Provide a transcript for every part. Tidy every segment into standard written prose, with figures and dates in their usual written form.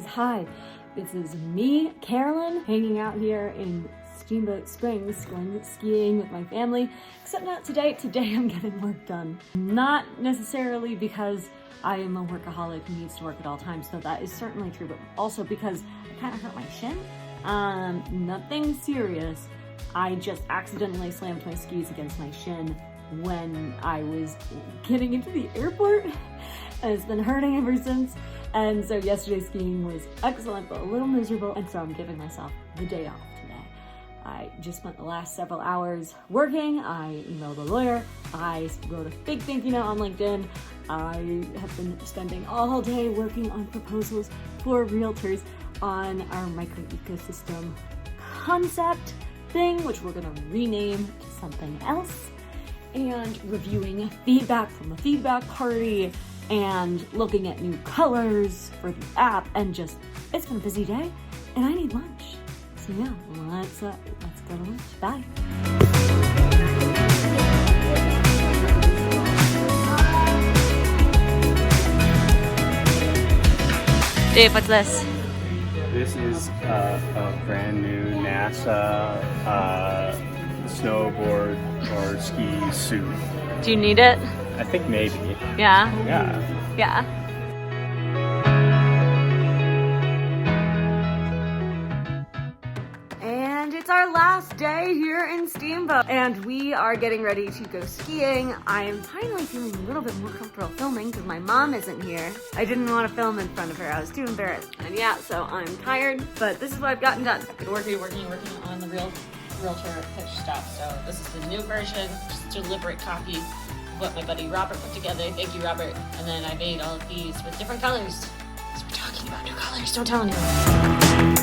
hi. This is me, Carolyn, hanging out here in Steamboat Springs, going skiing with my family, except not today. Today I'm getting work done. Not necessarily because I am a workaholic who needs to work at all times, though that is certainly true, but also because I kind of hurt my shin. Nothing serious. I just accidentally slammed my skis against my shin when I was getting into the airport, and it's been hurting ever since. And so yesterday's skiing was excellent, but a little miserable, and so I'm giving myself the day off today. I just spent the last several hours working. I emailed a lawyer. I wrote a big thank you note on LinkedIn. I have been spending all day working on proposals for realtors on our micro ecosystem concept thing, which we're gonna rename to something else, and reviewing feedback from the feedback party, and looking at new colors for the app, and just, it's been a busy day, and I need lunch. So yeah, let's go to lunch. Bye. Dave, what's this? This is a brand new NASA snowboard or ski suit. Do you need it? I think maybe. Yeah? Yeah. Yeah. And it's our last day here in Steamboat, and we are getting ready to go skiing. I am finally feeling a little bit more comfortable filming because my mom isn't here. I didn't want to film in front of her. I was too embarrassed. And yeah, so I'm tired, but this is what I've gotten done. I've been working on the realtor pitch stuff. So this is the new version, just a deliberate copy of what my buddy Robert put together. Thank you, Robert. And then I made all of these with different colors. So we're talking about new colors. Don't tell anyone.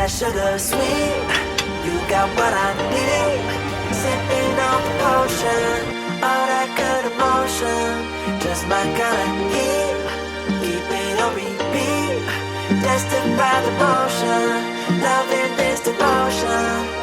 Sugar sweet, you got what I need. Sipping on the potion, all that good emotion, just my kind of heat. Keep it on repeat, destined by the motion, loving this devotion.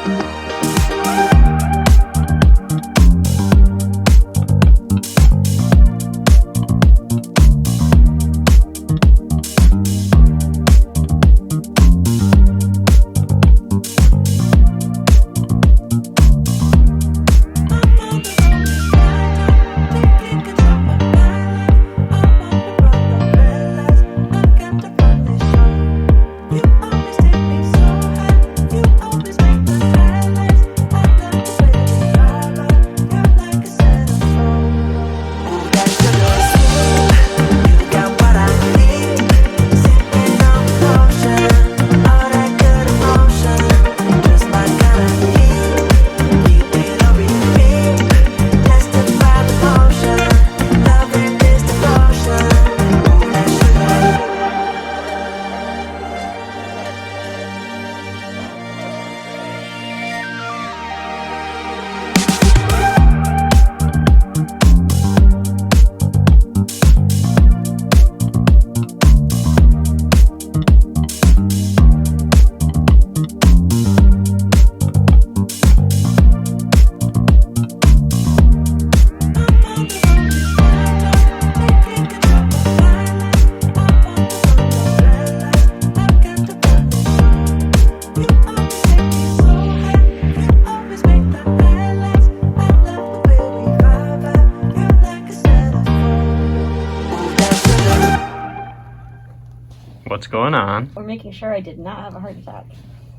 What's going on? We're making sure I did not have a heart attack.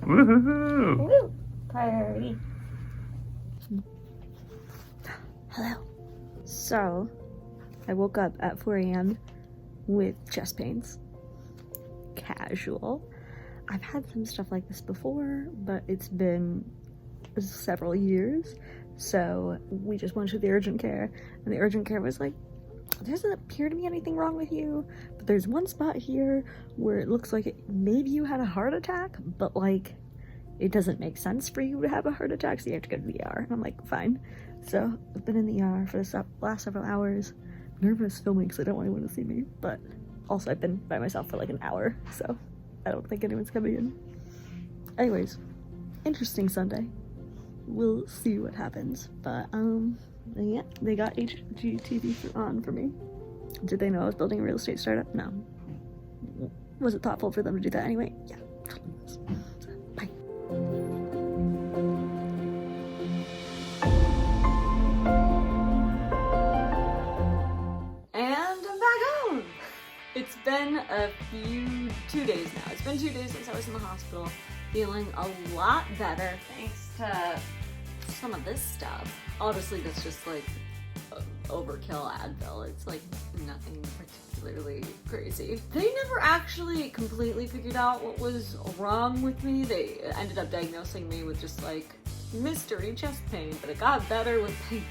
Woohoo! Woo! Priority. Hello. So, I woke up at 4 a.m. with chest pains. Casual. I've had some stuff like this before, but it's been several years. So we just went to the urgent care, and the urgent care was like, there doesn't appear to be anything wrong with you, But there's one spot here where it looks like maybe you had a heart attack, but like it doesn't make sense for you to have a heart attack, so you have to go to the ER. And I'm like, fine. So I've been in the ER for the last several hours. Nervous filming because I don't want anyone to see me, but also I've been by myself for like an hour, so I don't think anyone's coming in. Anyways, interesting Sunday. We'll see what happens, but yeah, they got HGTV on for me. Did they know I was building a real estate startup? No. Was it thoughtful for them to do that anyway? Yeah, totally was. Bye. It's been 2 days now. It's been 2 days since I was in the hospital, feeling a lot better thanks to some of this stuff. Obviously, that's just like overkill Advil. It's like nothing particularly crazy. They never actually completely figured out what was wrong with me. They ended up diagnosing me with just like mystery chest pain, but it got better with pain.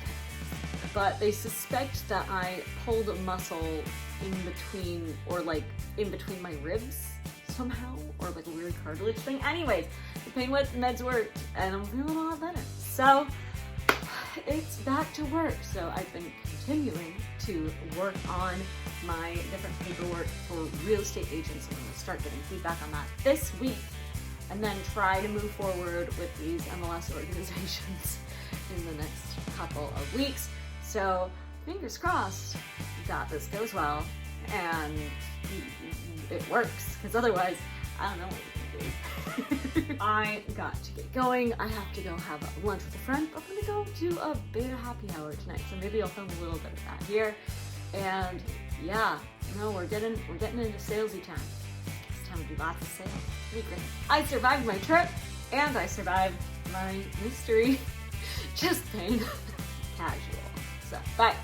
But they suspect that I pulled a muscle in between my ribs somehow, or like a weird cartilage thing. Anyways, the pain meds worked and I'm feeling a lot better. So it's back to work. So I've been continuing to work on my different paperwork for real estate agents. I'm gonna start getting feedback on that this week and then try to move forward with these MLS organizations in the next couple of weeks. So fingers crossed that this goes well and it works, because otherwise I don't know what we can do. I got to get going. I have to go have lunch with a friend. I'm gonna go do a beta happy hour tonight, so maybe I'll film a little bit of that here. And yeah, no, we're getting into salesy time. It's time to do lots of sales. Pretty great. I survived my trip and I survived my mystery chest pain. Casual. So, bye.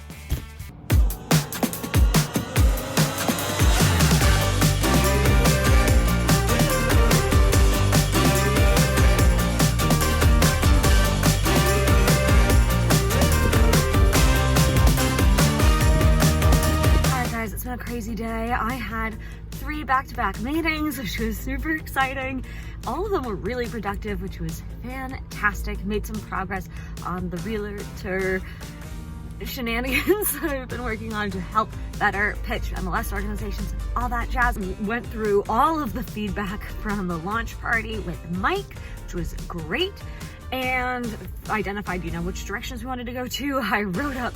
Alright guys, it's been a crazy day. I had 3 back-to-back meetings, which was super exciting. All of them were really productive, which was fantastic. Made some progress on the realtor shenanigans that I've been working on to help better pitch MLS organizations, all that jazz. We went through all of the feedback from the launch party with Mike, which was great, and identified, which directions we wanted to go to. I wrote up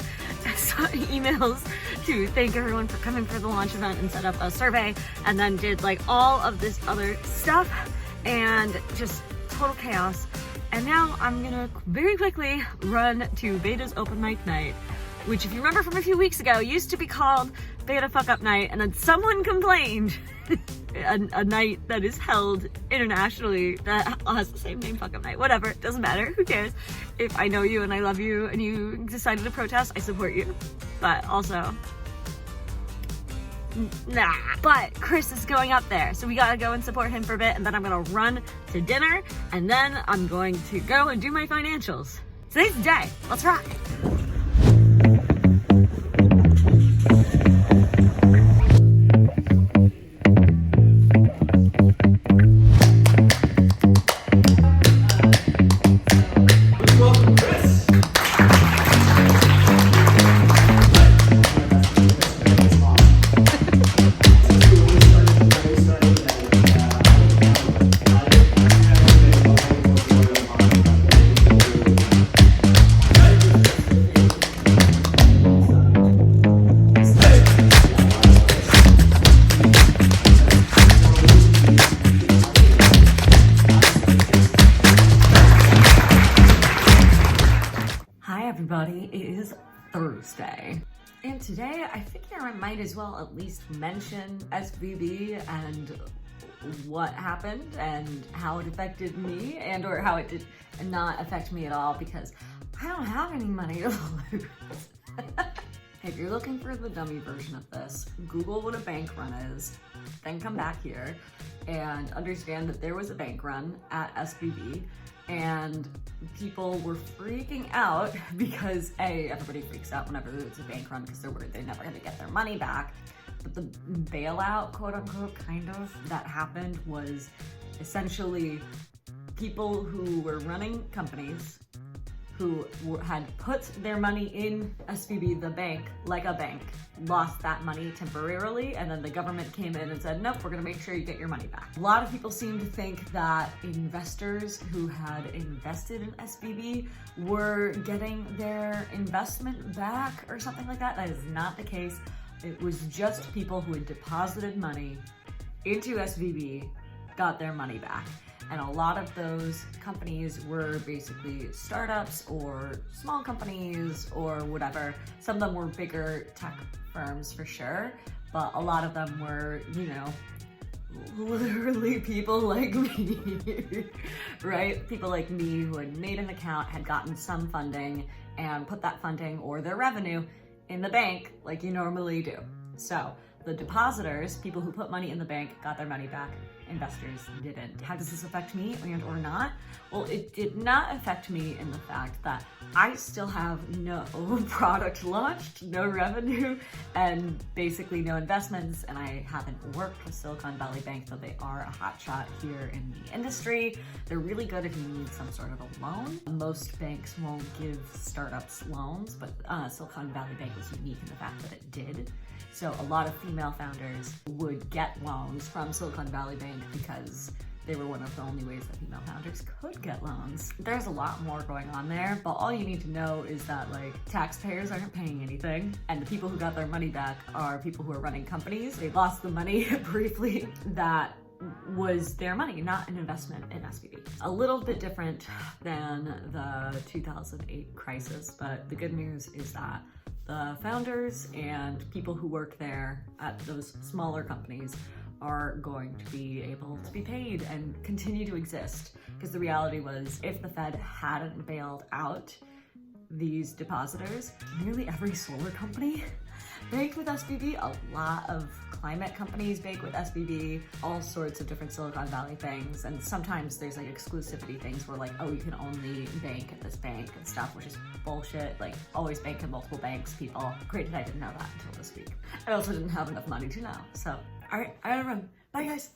some emails to thank everyone for coming for the launch event and set up a survey, and then did like all of this other stuff, and just total chaos. And now I'm gonna very quickly run to Beta's open mic night, which, if you remember from a few weeks ago, used to be called Beta Fuck Up Night, and then someone complained, a night that is held internationally that has the same name, Fuck Up Night. Whatever, doesn't matter, who cares? If I know you and I love you and you decided to protest, I support you. But also, nah. But Chris is going up there, so we gotta go and support him for a bit, and then I'm gonna run to dinner, and then I'm going to go and do my financials. Today's the day. Let's rock. Everybody, it is Thursday, and today I figure I might as well at least mention SVB and what happened and how it affected me, and or how it did not affect me at all, because I don't have any money to lose. If you're looking for the dummy version of this, Google what a bank run is, then come back here and understand that there was a bank run at SVB. And people were freaking out because everybody freaks out whenever it's a bank run because they're worried they're never going to get their money back. But the bailout, quote unquote, kind of, that happened was essentially people who were running companies who had put their money in SVB, the bank, like a bank, lost that money temporarily, and then the government came in and said, nope, we're gonna make sure you get your money back. A lot of people seem to think that investors who had invested in SVB were getting their investment back or something like that. That is not the case. It was just people who had deposited money into SVB got their money back. And a lot of those companies were basically startups or small companies or whatever. Some of them were bigger tech firms for sure, but a lot of them were, you know, literally people like me, right? People like me who had made an account, had gotten some funding, and put that funding or their revenue in the bank like you normally do. So the depositors, people who put money in the bank, got their money back. Investors didn't. How does this affect me and or not? Well, it did not affect me in the fact that I still have no product launched, no revenue, and basically no investments, and I haven't worked with Silicon Valley Bank, though they are a hotshot here in the industry. They're really good if you need some sort of a loan. Most banks won't give startups loans, but Silicon Valley Bank was unique in the fact that it did. So a lot of female founders would get loans from Silicon Valley Bank because they were one of the only ways that female founders could get loans. There's a lot more going on there, but all you need to know is that like taxpayers aren't paying anything, and the people who got their money back are people who are running companies. They lost the money briefly. That was their money, not an investment in SVB. A little bit different than the 2008 crisis, but the good news is that the founders and people who work there at those smaller companies are going to be able to be paid and continue to exist. Because the reality was, if the Fed hadn't bailed out these depositors, nearly every solar company banked with SVB, a lot of climate companies bank with SVB, all sorts of different Silicon Valley things. And sometimes there's like exclusivity things where like, oh, you can only bank at this bank and stuff, which is bullshit. Like, always bank in multiple banks, people. Great that I didn't know that until this week. I also didn't have enough money to know. So, all right, I gotta run. Bye, guys.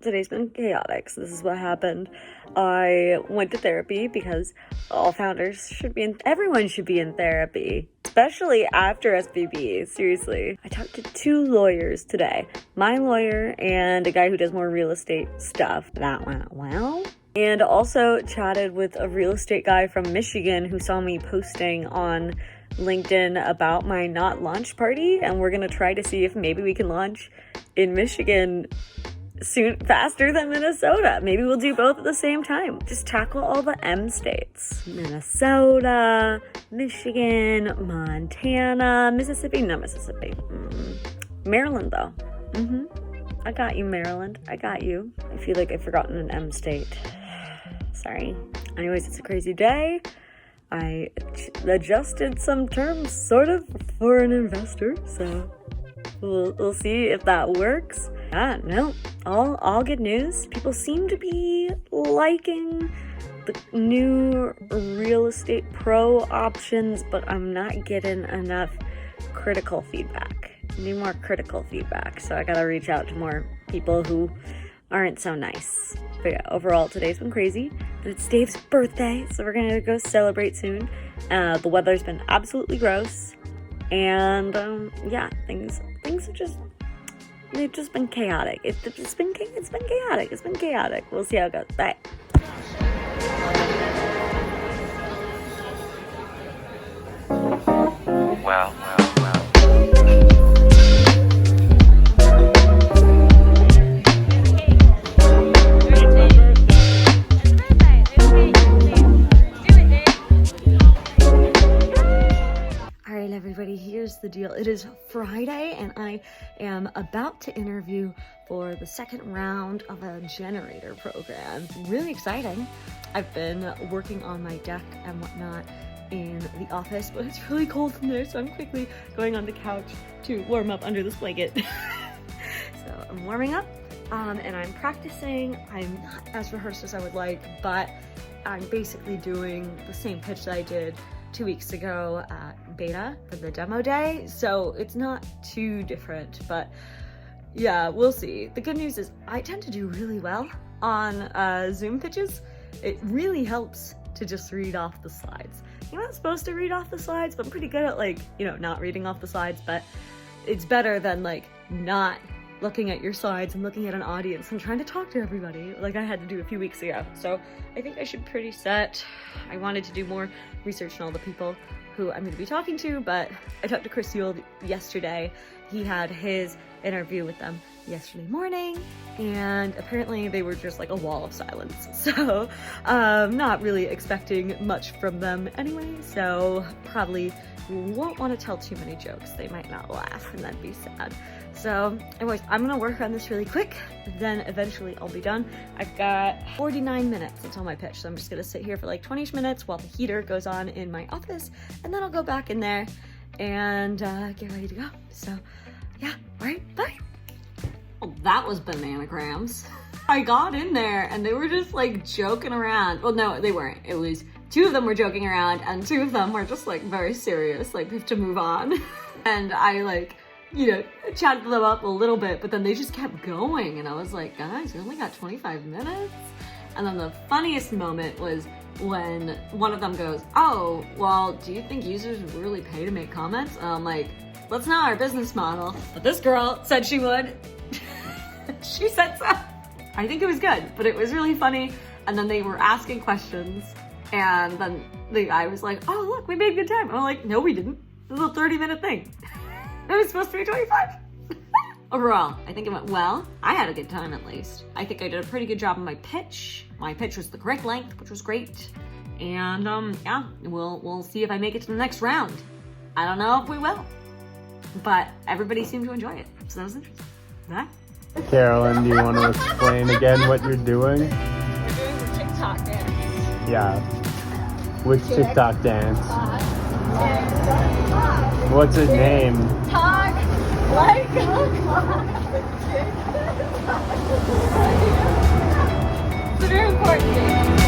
Today's been chaotic, so this is what happened. I went to therapy because all founders should be everyone should be in therapy, especially after SVB, seriously. I talked to 2 lawyers today, my lawyer and a guy who does more real estate stuff. That went well. And also chatted with a real estate guy from Michigan who saw me posting on LinkedIn about my not launch party, and we're gonna try to see if maybe we can launch in Michigan soon, faster than Minnesota. Maybe we'll do both at the same time. Just tackle all the M states. Minnesota, Michigan, Montana, Mississippi. No, Mississippi. Maryland, though. I got you, Maryland. I got you. I feel like I've forgotten an M state. Sorry. Anyways, it's a crazy day. I adjusted some terms, sort of, for an investor, so we'll see if that works. No, all good news. People seem to be liking the new real estate pro options, but I'm not getting enough critical feedback. I need more critical feedback, so I gotta reach out to more people who aren't so nice. But yeah, overall today's been crazy, and it's Dave's birthday, so we're gonna go celebrate soon. The weather's been absolutely gross, and yeah, things are just, they've just been chaotic. It's been chaotic. It's been chaotic. We'll see how it goes. Bye. Wow. Everybody, here's the deal. It is Friday and I am about to interview for the second round of a generator program. Really exciting. I've been working on my deck and whatnot in the office, but it's really cold in there, so I'm quickly going on the couch to warm up under this blanket. So I'm warming up and I'm practicing. I'm not as rehearsed as I would like, but I'm basically doing the same pitch that I did 2 weeks ago at beta for the demo day, so it's not too different, but yeah, we'll see. The good news is I tend to do really well on Zoom pitches. It really helps to just read off the slides. You're not supposed to read off the slides, but I'm pretty good at like, you know, not reading off the slides, but it's better than like not looking at your slides and looking at an audience and trying to talk to everybody like I had to do a few weeks ago. So I think I should be pretty set. I wanted to do more research on all the people who I'm going to be talking to, but I talked to Chris Yule yesterday. He had his interview with them yesterday morning, and apparently they were just like a wall of silence. So not really expecting much from them anyway, so probably won't want to tell too many jokes. They might not laugh and that'd be sad. So anyways, I'm gonna work on this really quick, then eventually I'll be done. I've got 49 minutes until my pitch, so I'm just gonna sit here for like 20 minutes while the heater goes on in my office, and then I'll go back in there and get ready to go. So yeah, all right, bye. Well, that was bananagrams. I got in there and they were just like joking around. Well, no, they weren't. It was 2 of them were joking around and 2 of them were just like very serious, like we have to move on. And I like, you know, chatted them up a little bit, but then they just kept going. And I was like, guys, we only got 25 minutes. And then the funniest moment was when one of them goes, oh, well, do you think users would really pay to make comments? And I'm like, that's not our business model. But this girl said she would. She said so. I think it was good, but it was really funny. And then they were asking questions, and then the guy was like, oh, look, we made good time. And I'm like, no, we didn't. It was a 30-minute thing. It was supposed to be 25. Overall, I think it went well. I had a good time, at least. I think I did a pretty good job on my pitch. My pitch was the correct length, which was great. And yeah, we'll see if I make it to the next round. I don't know if we will, but everybody seemed to enjoy it, so that was interesting. Bye. Carolyn, do you want to explain again what you're doing? We're doing the TikTok dance. Yeah. Which TikTok dance? What's its name? Talk like It's a very important thing.